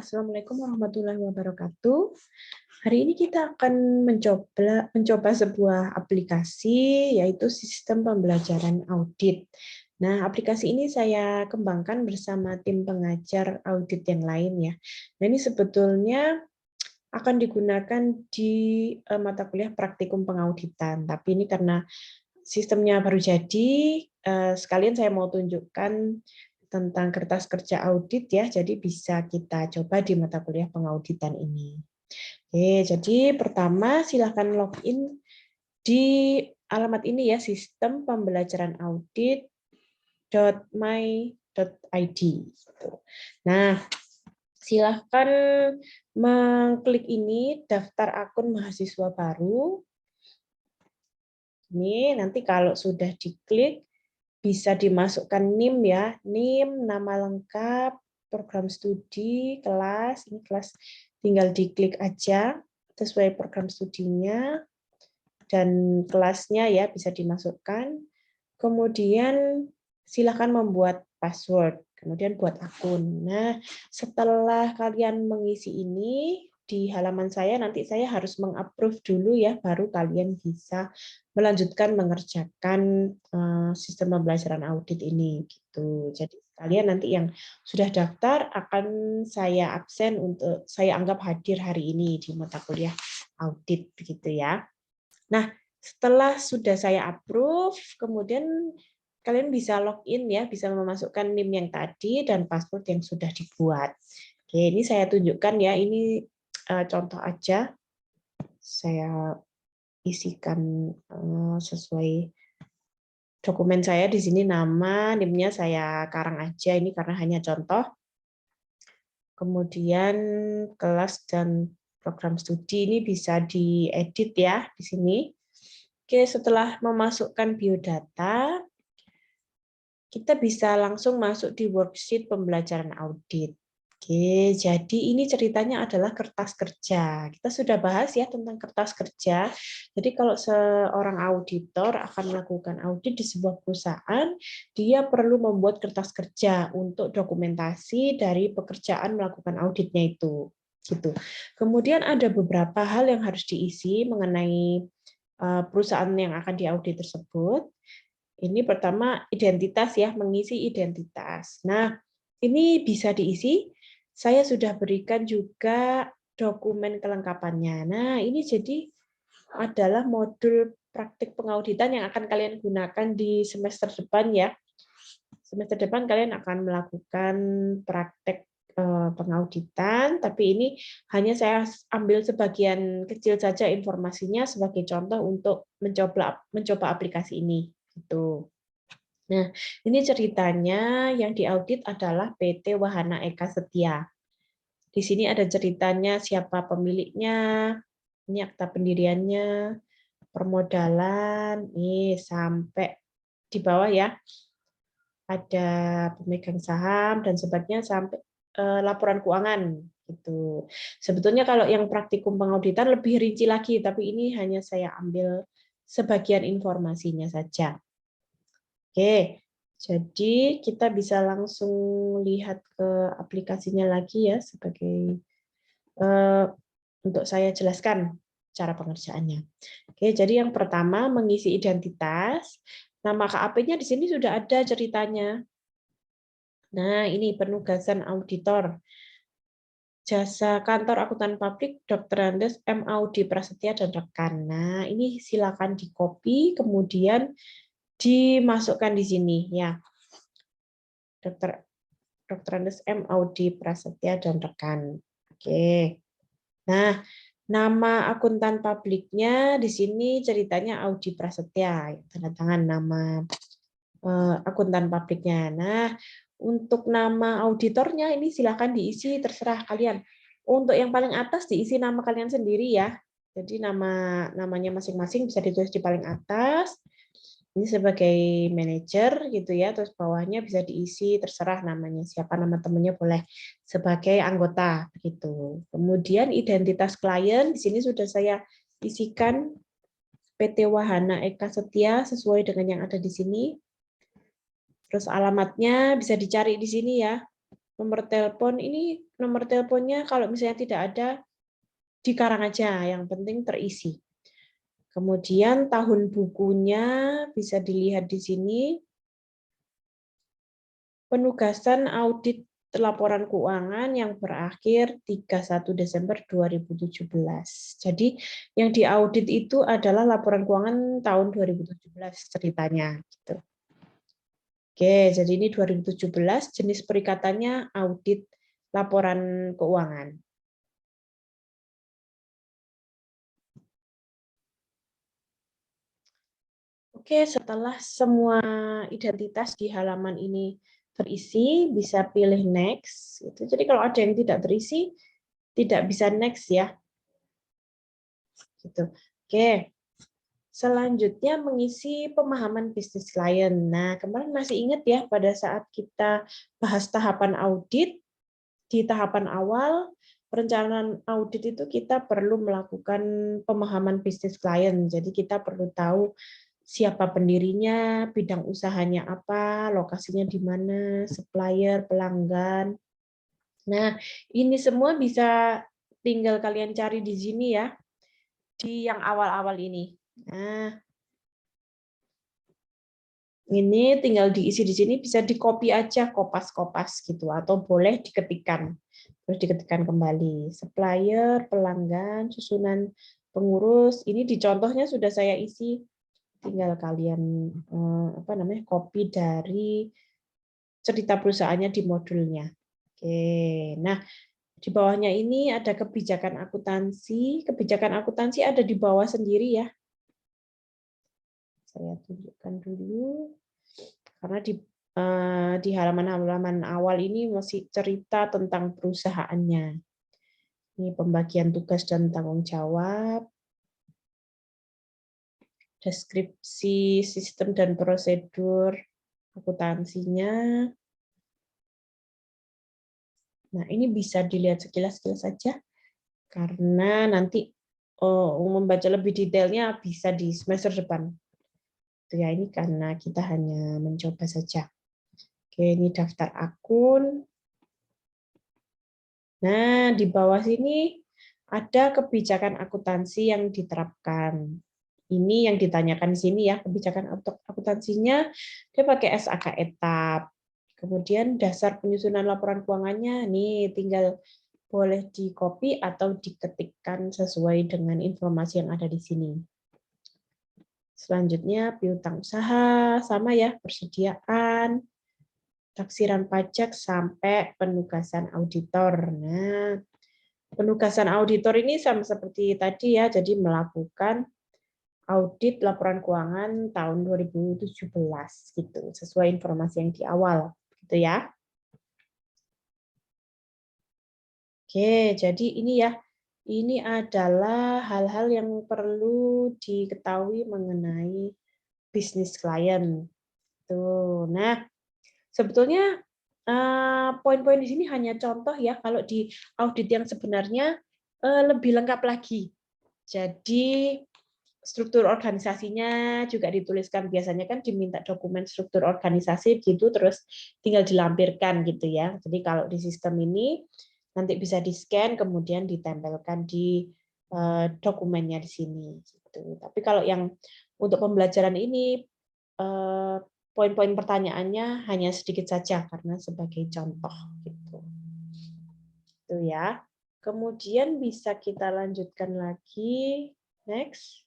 Assalamualaikum warahmatullahi wabarakatuh. Hari ini kita akan mencoba sebuah aplikasi, yaitu sistem pembelajaran audit. Nah, aplikasi ini saya kembangkan bersama tim pengajar audit yang lain ya. Nah, ini sebetulnya akan digunakan di mata kuliah praktikum pengauditan. Tapi ini karena sistemnya baru jadi, sekalian saya mau tunjukkan tentang kertas kerja audit ya, jadi bisa kita coba di mata kuliah pengauditan ini. Oke, jadi pertama silakan login di alamat ini ya, sistem pembelajaran audit.my.id. Nah, silahkan mengklik ini, daftar akun mahasiswa baru. Ini nanti kalau sudah diklik, bisa dimasukkan NIM ya, NIM, nama lengkap, program studi, kelas, ini kelas tinggal diklik aja sesuai program studinya, dan kelasnya ya bisa dimasukkan. Kemudian silakan membuat password, kemudian buat akun. Nah, setelah kalian mengisi ini, di halaman saya nanti saya harus mengapprove dulu ya, baru kalian bisa melanjutkan mengerjakan sistem pembelajaran audit ini gitu. Jadi kalian nanti yang sudah daftar akan saya absen untuk saya anggap hadir hari ini di mata kuliah audit begitu ya. Nah, setelah sudah saya approve, kemudian kalian bisa login ya, bisa memasukkan NIM yang tadi dan password yang sudah dibuat. Oke, ini saya tunjukkan ya, ini contoh aja. Saya isikan sesuai dokumen saya di sini, nama, NIM-nya saya karang aja, ini karena hanya contoh. Kemudian kelas dan program studi ini bisa diedit ya di sini. Oke, setelah memasukkan biodata, kita bisa langsung masuk di worksheet pembelajaran audit. Oke, jadi ini ceritanya adalah kertas kerja. Kita sudah bahas ya tentang kertas kerja. Jadi kalau seorang auditor akan melakukan audit di sebuah perusahaan, dia perlu membuat kertas kerja untuk dokumentasi dari pekerjaan melakukan auditnya itu. Gitu. Kemudian ada beberapa hal yang harus diisi mengenai perusahaan yang akan diaudit tersebut. Ini pertama identitas ya, mengisi identitas. Nah, ini bisa diisi. Saya sudah berikan juga dokumen kelengkapannya. Nah, ini jadi adalah modul praktik pengauditan yang akan kalian gunakan di semester depan ya. Semester depan kalian akan melakukan praktek pengauditan, tapi ini hanya saya ambil sebagian kecil saja informasinya sebagai contoh untuk mencoba aplikasi ini. Gitu. Nah, ini ceritanya yang diaudit adalah PT Wahana Eka Setia. Di sini ada ceritanya siapa pemiliknya, ini akta pendiriannya, permodalan, ini sampai di bawah ya, ada pemegang saham dan sebagainya sampai laporan keuangan gitu. Sebetulnya kalau yang praktikum pengauditan lebih rinci lagi, tapi ini hanya saya ambil sebagian informasinya saja. Oke, jadi kita bisa langsung lihat ke aplikasinya lagi ya sebagai untuk saya jelaskan cara pengerjaannya. Oke, jadi yang pertama mengisi identitas. Nama KAP-nya di sini sudah ada ceritanya. Nah, ini penugasan auditor. Jasa kantor akuntan publik Dr. Andes M. Audi Prasetya dan rekan. Nah, ini silakan di-copy kemudian dimasukkan di sini ya. Dr. Andes M. Audi Prasetya dan rekan. Oke. Nah, nama akuntan publiknya di sini ceritanya Audi Prasetya, tanda tangan nama akuntan publiknya. Nah, untuk nama auditornya ini silakan diisi terserah kalian. Untuk yang paling atas diisi nama kalian sendiri ya. Jadi namanya masing-masing bisa ditulis di paling atas. Ini sebagai manajer gitu ya, terus bawahnya bisa diisi terserah namanya siapa, nama temennya boleh sebagai anggota gitu. Kemudian identitas klien di sini sudah saya isikan PT Wahana Eka Setia sesuai dengan yang ada di sini. Terus alamatnya bisa dicari di sini ya. Nomor telepon ini, nomor teleponnya kalau misalnya tidak ada, dikarang aja, yang penting terisi. Kemudian tahun bukunya bisa dilihat di sini. Penugasan audit laporan keuangan yang berakhir 31 Desember 2017. Jadi yang diaudit itu adalah laporan keuangan tahun 2017 ceritanya gitu. Oke, jadi ini 2017, jenis perikatannya audit laporan keuangan. Oke, setelah semua identitas di halaman ini terisi, bisa pilih next. Jadi kalau ada yang tidak terisi, tidak bisa next ya. Gitu. Oke. Selanjutnya mengisi pemahaman bisnis klien. Nah, kemarin masih ingat ya pada saat kita bahas tahapan audit, di tahapan awal perencanaan audit itu kita perlu melakukan pemahaman bisnis klien. Jadi kita perlu tahu siapa pendirinya, bidang usahanya apa, lokasinya di mana, supplier, pelanggan. Nah, ini semua bisa tinggal kalian cari di sini ya, di yang awal-awal ini. Nah, ini tinggal diisi di sini, bisa di-copy aja, kopas-kopas gitu, atau boleh diketikkan. Terus diketikkan kembali. Supplier, pelanggan, susunan pengurus. Ini di contohnya sudah saya isi. Tinggal kalian copy dari cerita perusahaannya di modulnya. Oke, nah di bawahnya ini ada kebijakan akuntansi. Kebijakan akuntansi ada di bawah sendiri ya. Saya tunjukkan dulu. Karena di halaman-halaman awal ini masih cerita tentang perusahaannya. Ini pembagian tugas dan tanggung jawab, deskripsi sistem dan prosedur akuntansinya. Nah, ini bisa dilihat sekilas-sekilas saja, karena nanti membaca lebih detailnya bisa di semester depan. Ya, ini karena kita hanya mencoba saja. Oke, ini daftar akun. Nah, di bawah sini ada kebijakan akuntansi yang diterapkan. Ini yang ditanyakan di sini ya, kebijakan akuntansinya, dia pakai SAK etap. Kemudian dasar penyusunan laporan keuangannya, nih tinggal boleh di-copy atau diketikkan sesuai dengan informasi yang ada di sini. Selanjutnya, piutang usaha, sama ya, persediaan, taksiran pajak, sampai penugasan auditor. Nah, penugasan auditor ini sama seperti tadi ya, jadi melakukan audit laporan keuangan tahun 2017 gitu, sesuai informasi yang di awal gitu ya. Oke, jadi ini ya. Ini adalah hal-hal yang perlu diketahui mengenai bisnis klien. Tuh. Nah, sebetulnya poin-poin di sini hanya contoh ya, kalau di audit yang sebenarnya lebih lengkap lagi. Jadi struktur organisasinya juga dituliskan, biasanya kan diminta dokumen struktur organisasi gitu, terus tinggal dilampirkan gitu ya. Jadi kalau di sistem ini nanti bisa di-scan kemudian ditempelkan di dokumennya di sini gitu. Tapi kalau yang untuk pembelajaran ini poin-poin pertanyaannya hanya sedikit saja karena sebagai contoh gitu. Itu ya. Kemudian bisa kita lanjutkan lagi. Next.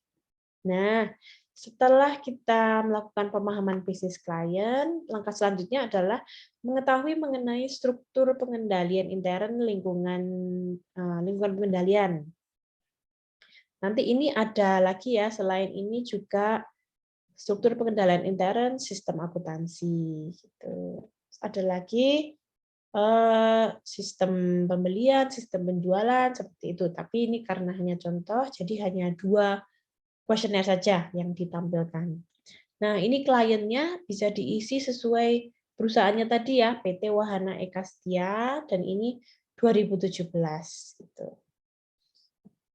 Nah, setelah kita melakukan pemahaman bisnis klien, langkah selanjutnya adalah mengetahui mengenai struktur pengendalian intern lingkungan pengendalian. Nanti ini ada lagi ya, selain ini juga struktur pengendalian intern, sistem akuntansi. Gitu. Ada lagi sistem pembelian, sistem penjualan, seperti itu. Tapi ini karena hanya contoh, jadi hanya 2 kuesioner saja yang ditampilkan. Nah, ini kliennya bisa diisi sesuai perusahaannya tadi ya, PT Wahana Eka Setia, dan ini 2017. Gitu.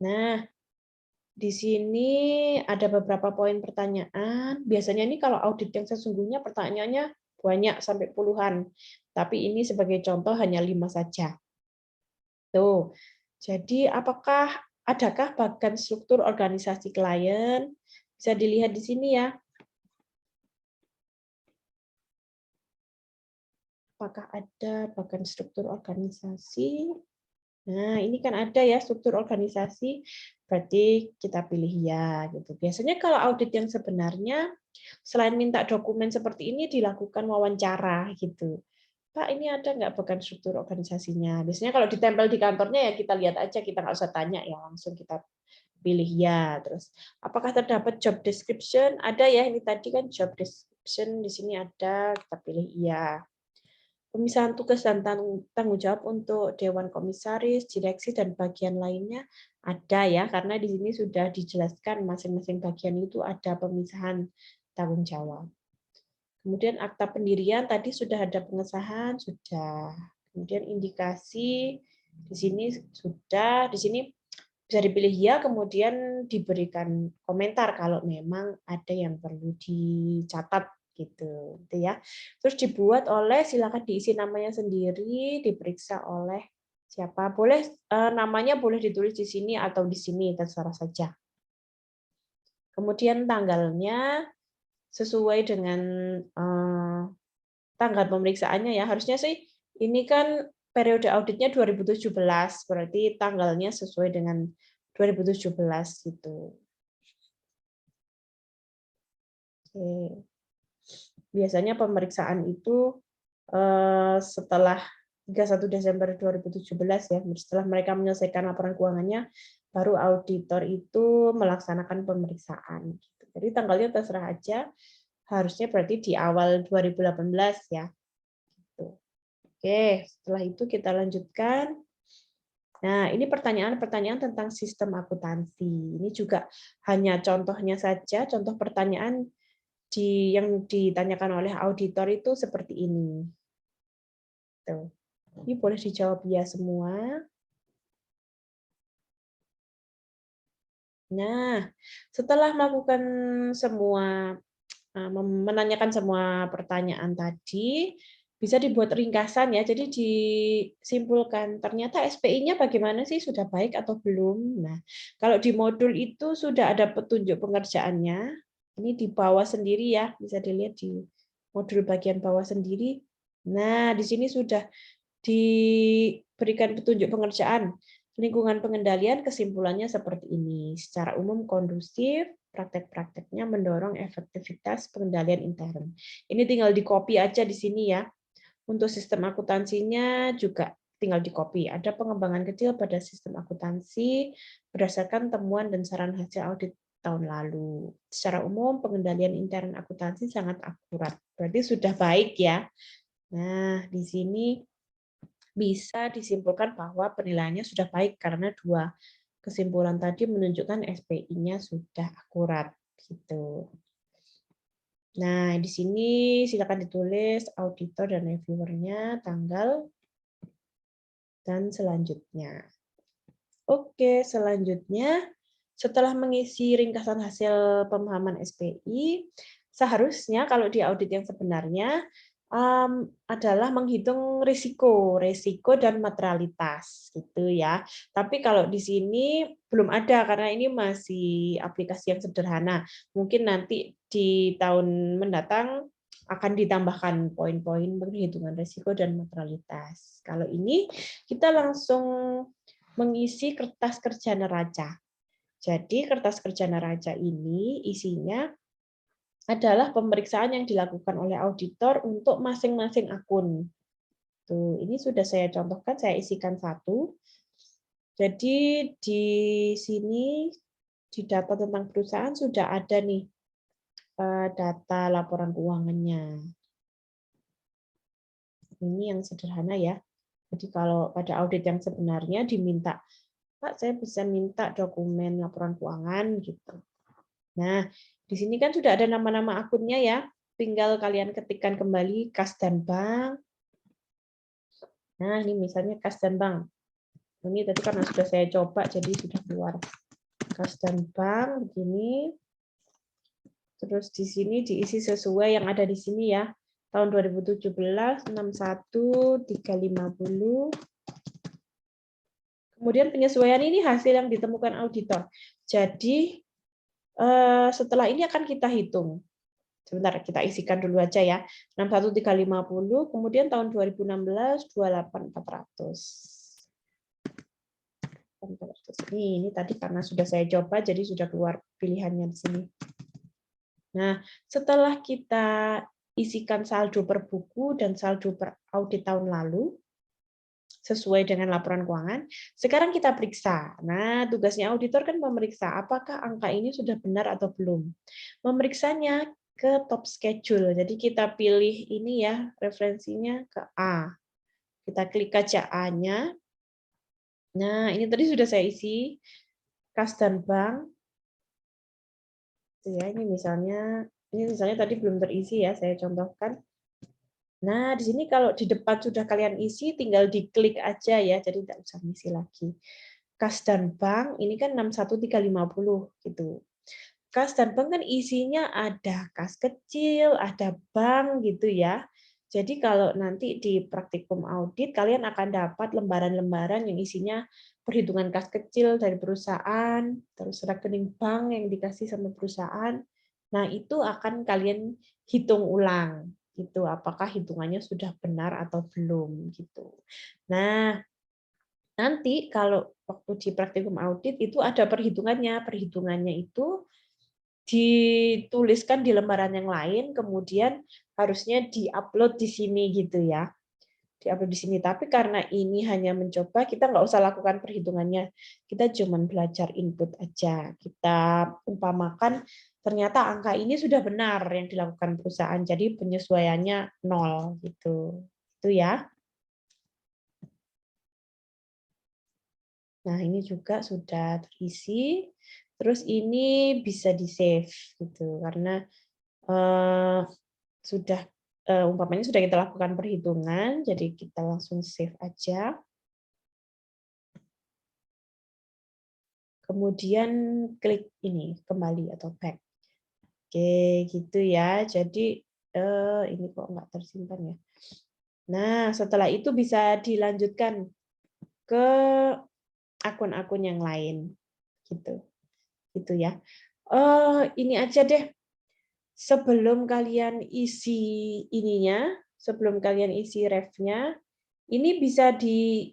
Nah, di sini ada beberapa poin pertanyaan. Biasanya ini kalau audit yang sesungguhnya pertanyaannya banyak sampai puluhan. Tapi ini sebagai contoh hanya 5 saja. Tuh. Jadi adakah bagan struktur organisasi klien? Bisa dilihat di sini ya. Apakah ada bagan struktur organisasi? Nah, ini kan ada ya struktur organisasi, berarti kita pilih ya gitu. Biasanya kalau audit yang sebenarnya selain minta dokumen seperti ini dilakukan wawancara gitu. Pak, ini ada nggak bagan struktur organisasinya? Biasanya kalau ditempel di kantornya ya kita lihat aja, kita nggak usah tanya ya, langsung kita pilih ya. Terus, apakah terdapat job description? Ada ya, ini tadi kan job description di sini ada, kita pilih iya. Pemisahan tugas dan tanggung jawab untuk Dewan Komisaris, direksi, dan bagian lainnya ada ya, karena di sini sudah dijelaskan masing-masing bagian itu ada pemisahan tanggung jawab. Kemudian akta pendirian tadi sudah ada pengesahan, sudah. Kemudian indikasi di sini sudah, di sini bisa dipilih ya, kemudian diberikan komentar kalau memang ada yang perlu dicatat gitu ya. Terus dibuat oleh, silakan diisi namanya sendiri, diperiksa oleh siapa. Boleh namanya boleh ditulis di sini atau di sini, terserah saja. Kemudian tanggalnya sesuai dengan tanggal pemeriksaannya ya. Harusnya sih ini kan periode auditnya 2017, berarti tanggalnya sesuai dengan 2017 gitu. Oke. Biasanya pemeriksaan itu setelah 31 Desember 2017 ya, setelah mereka menyelesaikan laporan keuangannya, baru auditor itu melaksanakan pemeriksaan. Jadi tanggalnya terserah aja, harusnya berarti di awal 2018 ya. Oke, setelah itu kita lanjutkan. Nah, ini pertanyaan-pertanyaan tentang sistem akuntansi. Ini juga hanya contohnya saja, contoh pertanyaan yang ditanyakan oleh auditor itu seperti ini. Tuh. Ini boleh dijawab ya semua. Nah, setelah melakukan semua, menanyakan semua pertanyaan tadi, bisa dibuat ringkasan ya, jadi disimpulkan ternyata SPI-nya bagaimana sih, sudah baik atau belum. Nah, kalau di modul itu sudah ada petunjuk pengerjaannya, ini di bawah sendiri ya, bisa dilihat di modul bagian bawah sendiri. Nah, di sini sudah diberikan petunjuk pengerjaan. Lingkungan pengendalian kesimpulannya seperti ini. Secara umum kondusif, praktek-prakteknya mendorong efektivitas pengendalian intern. Ini tinggal di-copy aja di sini ya. Untuk sistem akuntansinya juga tinggal di-copy. Ada pengembangan kecil pada sistem akuntansi berdasarkan temuan dan saran hasil audit tahun lalu. Secara umum pengendalian intern akuntansi sangat akurat. Berarti sudah baik ya. Nah, di sini bisa disimpulkan bahwa penilaiannya sudah baik karena dua kesimpulan tadi menunjukkan SPI-nya sudah akurat gitu. Nah, di sini silakan ditulis auditor dan reviewernya, tanggal, dan selanjutnya. Oke, selanjutnya setelah mengisi ringkasan hasil pemahaman SPI, seharusnya kalau di audit yang sebenarnya adalah menghitung risiko dan materialitas gitu ya. Tapi kalau di sini belum ada karena ini masih aplikasi yang sederhana. Mungkin nanti di tahun mendatang akan ditambahkan poin-poin penghitungan risiko dan materialitas. Kalau ini kita langsung mengisi kertas kerja neraca. Jadi kertas kerja neraca ini isinya adalah pemeriksaan yang dilakukan oleh auditor untuk masing-masing akun. Tuh, ini sudah saya contohkan, saya isikan satu. Jadi di sini di data tentang perusahaan sudah ada nih data laporan keuangannya. Ini yang sederhana ya. Jadi kalau pada audit yang sebenarnya diminta, Pak, saya bisa minta dokumen laporan keuangan gitu. Nah, di sini kan sudah ada nama-nama akunnya ya. Tinggal kalian ketikkan kembali kas dan bank. Nah, ini misalnya kas dan bank. Ini tadi karena sudah saya coba, jadi sudah keluar. Kas dan bank, begini. Terus di sini diisi sesuai yang ada di sini ya. Tahun 2017 61350. Kemudian penyesuaian ini hasil yang ditemukan auditor. Jadi setelah ini akan kita hitung. Sebentar, kita isikan dulu aja ya. 61350, kemudian tahun 2016 28400. Ini tadi karena sudah saya coba, jadi sudah keluar pilihannya di sini. Nah, setelah kita isikan saldo per buku dan saldo per audit tahun lalu, sesuai dengan laporan keuangan, sekarang kita periksa. Nah, tugasnya auditor kan memeriksa apakah angka ini sudah benar atau belum. Memeriksanya ke top schedule. Jadi kita pilih ini ya, referensinya ke A. Kita klik aja A-nya. Nah, ini tadi sudah saya isi kas dan bank. Ya, ini misalnya tadi belum terisi ya, saya contohkan. Nah, di sini kalau di depan sudah kalian isi, tinggal diklik aja ya, jadi tidak usah ngisi lagi. Kas dan bank ini kan 61350 gitu. Kas dan bank kan isinya ada kas kecil, ada bank gitu ya. Jadi kalau nanti di praktikum audit kalian akan dapat lembaran-lembaran yang isinya perhitungan kas kecil dari perusahaan, terus rekening bank yang dikasih sama perusahaan. Nah, itu akan kalian hitung ulang gitu, apakah hitungannya sudah benar atau belum gitu. Nah, nanti kalau waktu di praktikum audit itu ada perhitungannya. Perhitungannya itu dituliskan di lembaran yang lain, kemudian harusnya diupload di sini gitu ya. Diupload di sini. Tapi karena ini hanya mencoba, kita nggak usah lakukan perhitungannya. Kita cuma belajar input aja. Kita umpamakan ternyata angka ini sudah benar yang dilakukan perusahaan, jadi penyesuaiannya 0 gitu. Itu ya. Nah, ini juga sudah terisi. Terus ini bisa di-save gitu karena sudah umpamanya sudah kita lakukan perhitungan, jadi kita langsung save aja. Kemudian klik ini kembali atau back. Oke, gitu ya. Jadi ini kok nggak tersimpan ya. Nah, setelah itu bisa dilanjutkan ke akun-akun yang lain, gitu, gitu ya. Ini aja deh. Sebelum kalian isi ininya, sebelum kalian isi ref-nya, ini bisa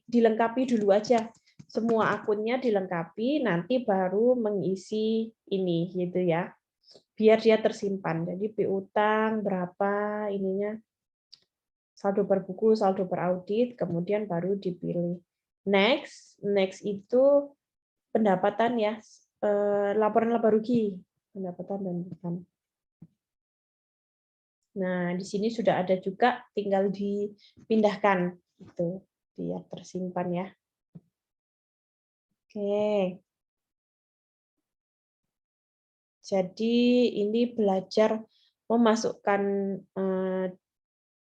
dilengkapi dulu aja. Semua akunnya dilengkapi, nanti baru mengisi ini gitu ya. Biar dia tersimpan. Jadi piutang berapa ininya, saldo per buku, saldo per audit, kemudian baru dipilih. Next itu pendapatan ya, laporan laba rugi, pendapatan dan beban. Nah, di sini sudah ada juga, tinggal dipindahkan itu biar tersimpan ya. Oke. Jadi ini belajar memasukkan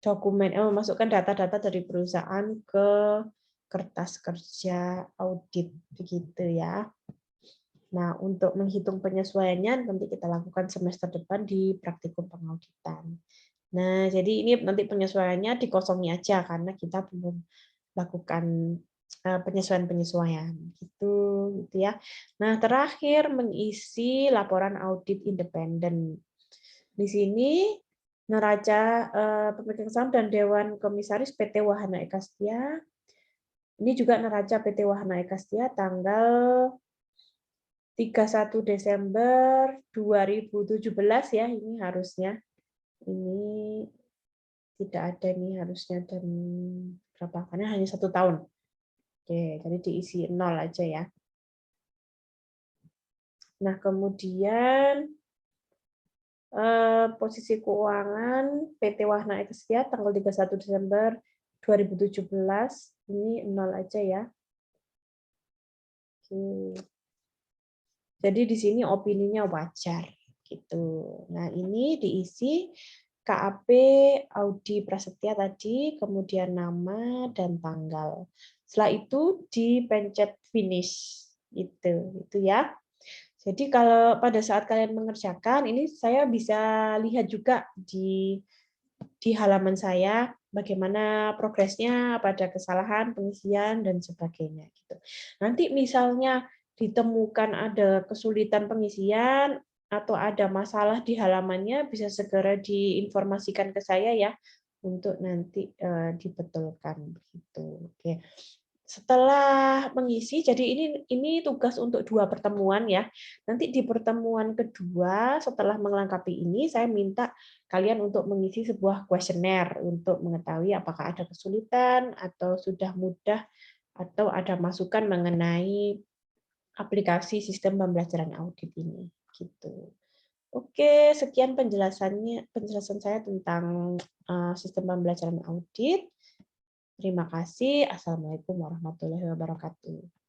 memasukkan data-data dari perusahaan ke kertas kerja audit begitu ya. Nah, untuk menghitung penyesuaiannya nanti kita lakukan semester depan di praktikum pengauditan. Nah, jadi ini nanti penyesuaiannya dikosongi aja karena kita belum lakukan penyesuaian-penyesuaian gitu ya. Nah, terakhir mengisi laporan audit independen. Di sini neraca pemegang saham dan Dewan Komisaris PT Wahana Ekastia. Ini juga neraca PT Wahana Ekastia tanggal 31 Desember 2017 ya, ini harusnya. Ini tidak ada nih harusnya, dan berapa, karena hanya 1 tahun. Oke, jadi diisi 0 aja ya. Nah, kemudian posisi keuangan PT Wahana Ekastia tanggal 31 Desember 2017, ini 0 aja ya. Oke. Jadi di sini opininya wajar gitu. Nah, ini diisi KAP Audi Prasetya tadi, kemudian nama dan tanggal. Setelah itu dipencet finish gitu ya. Jadi kalau pada saat kalian mengerjakan ini, saya bisa lihat juga di di halaman saya, bagaimana progresnya, pada kesalahan, pengisian, dan sebagainya. Gitu. Nanti misalnya ditemukan ada kesulitan pengisian, atau ada masalah di halamannya, bisa segera diinformasikan ke saya ya, untuk nanti dibetulkan. Begitu. Oke. Setelah mengisi, jadi ini tugas untuk 2 pertemuan ya. Nanti di pertemuan kedua, setelah melengkapi ini, saya minta kalian untuk mengisi sebuah kuesioner untuk mengetahui apakah ada kesulitan atau sudah mudah atau ada masukan mengenai aplikasi sistem pembelajaran audit ini, gitu. Oke, sekian penjelasan saya tentang sistem pembelajaran audit. Terima kasih. Assalamualaikum warahmatullahi wabarakatuh.